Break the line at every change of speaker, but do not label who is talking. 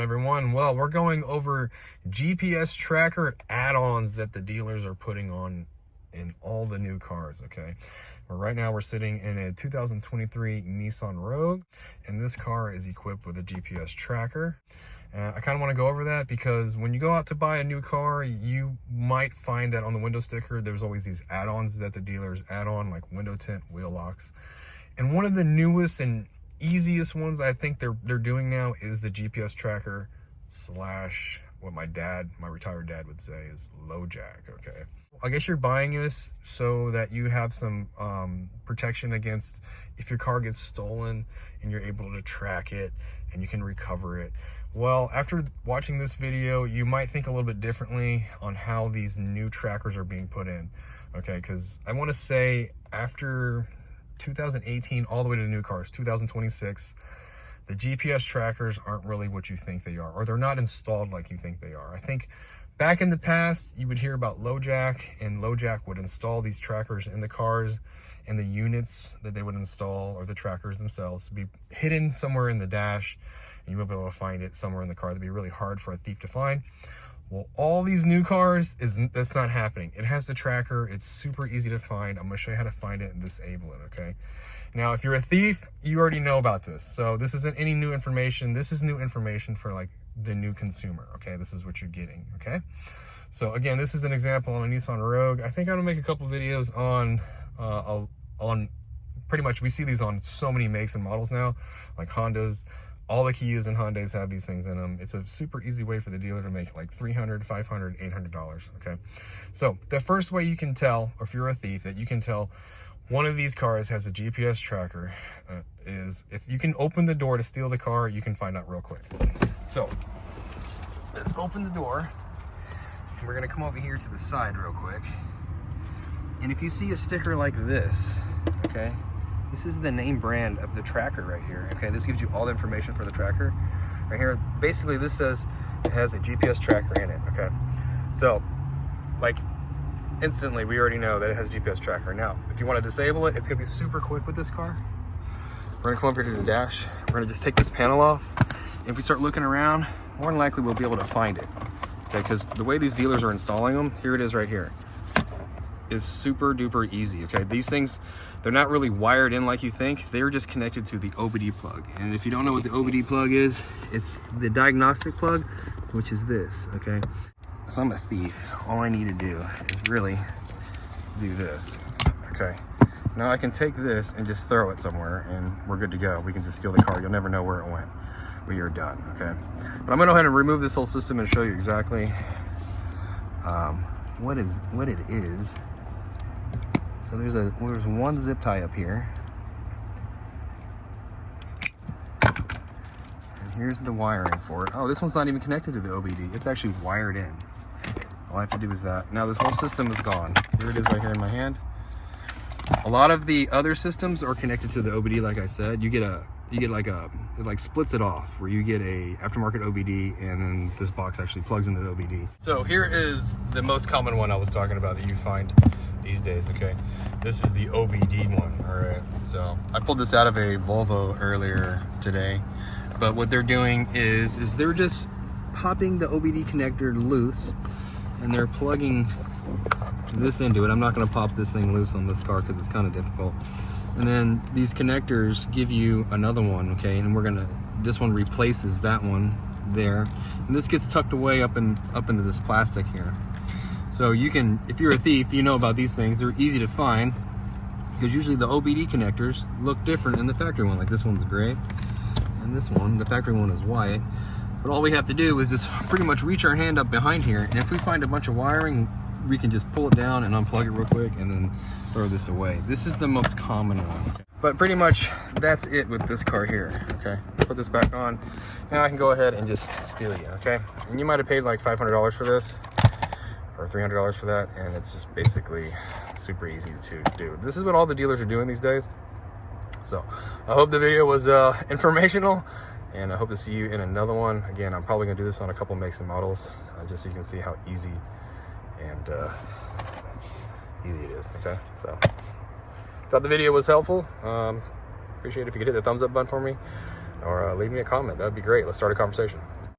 everyone? Well, we're going over GPS tracker add-ons that the dealers are putting on in all the new cars, okay? Well, right now we're sitting in a 2023 Nissan Rogue, and this car is equipped with a GPS tracker. I kind of want to go over that because when you go out to buy a new car, you might find that on the window sticker, there's always these add-ons that the dealers add on, like window tint, wheel locks. And one of the newest and easiest ones I think they're doing now is the GPS tracker slash what my retired dad would say is low jack. Okay, I guess you're buying this so that you have some protection against if your car gets stolen, and you're able to track it and you can recover it. Well, after watching this video, you might think a little bit differently on how these new trackers are being put in. Okay, because I want to say after 2018 all the way to the new cars, 2026, the GPS trackers aren't really what you think they are, or they're not installed like you think they are. I think back in the past, you would hear about LoJack, and LoJack would install these trackers in the cars, and the units that they would install, or the trackers themselves, would be hidden somewhere in the dash, and you won't be able to find it somewhere in the car. That'd be really hard for a thief to find. Well, all these new cars, that's not happening. It has the tracker. It's super easy to find. I'm going to show you how to find it and disable it, okay? Now, if you're a thief, you already know about this. So this isn't any new information. This is new information for like the new consumer, okay? This is what you're getting, okay? So again, this is an example on a Nissan Rogue. I think I'm going to make a couple videos on pretty much, we see these on so many makes and models now, like Hondas. All the Kias and Hyundais have these things in them. It's a super easy way for the dealer to make like $300, $500, $800, okay? So the first way you can tell, or if you're a thief, that you can tell one of these cars has a GPS tracker is if you can open the door to steal the car, you can find out real quick. So let's open the door. And we're gonna come over here to the side real quick. And if you see a sticker like this, okay? This is the name brand of the tracker right here. Okay, this gives you all the information for the tracker. Right here, basically this says it has a GPS tracker in it, okay? So, like, instantly we already know that it has a GPS tracker. Now, if you want to disable it, it's gonna be super quick with this car. We're gonna come up here to the dash. We're gonna just take this panel off. And if we start looking around, more than likely we'll be able to find it. Okay, because the way these dealers are installing them, here it is right here, is super duper easy. Okay, these things, they're not really wired in like you think. They're just connected to the OBD plug. And if you don't know what the OBD plug is, it's the diagnostic plug, which is this. Okay, if I'm a thief, all I need to do is really do this. Okay, now I can take this and just throw it somewhere and we're good to go. We can just steal the car. You'll never know where it went, but you're done. Okay, but I'm gonna go ahead and remove this whole system and show you exactly what it is. So there's one zip tie up here. And here's the wiring for it. Oh, this one's not even connected to the OBD. It's actually wired in. All I have to do is that. Now this whole system is gone. Here it is right here in my hand. A lot of the other systems are connected to the OBD, like I said. You get like it like splits it off, where you get a aftermarket OBD, and then this box actually plugs into the OBD. So here is the most common one I was talking about that you find these days. Okay, this is the OBD one. All right, so I pulled this out of a Volvo earlier today, but what they're doing is they're just popping the OBD connector loose, and they're plugging this into it. I'm not going to pop this thing loose on this car because it's kind of difficult. And then these connectors give you another one, okay, and this one replaces that one there, and this gets tucked away up into this plastic here. So you can, if you're a thief, you know about these things. They're easy to find because usually the OBD connectors look different than the factory one. Like this one's gray, and this one, the factory one, is white. But all we have to do is just pretty much reach our hand up behind here, and if we find a bunch of wiring, we can just pull it down and unplug it real quick and then throw this away. This is the most common one. But pretty much that's it with this car here, okay? Put this back on. Now I can go ahead and just steal you, okay? And you might have paid like $500 for this, or $300 for that, and it's just basically super easy to do. This is what all the dealers are doing these days. So I hope the video was informational, and I hope to see you in another one. Again, I'm probably gonna do this on a couple makes and models, just so you can see how easy and easy it is. Okay, so thought the video was helpful. Appreciate it if you could hit the thumbs up button for me, or leave me a comment. That'd be great. Let's start a conversation.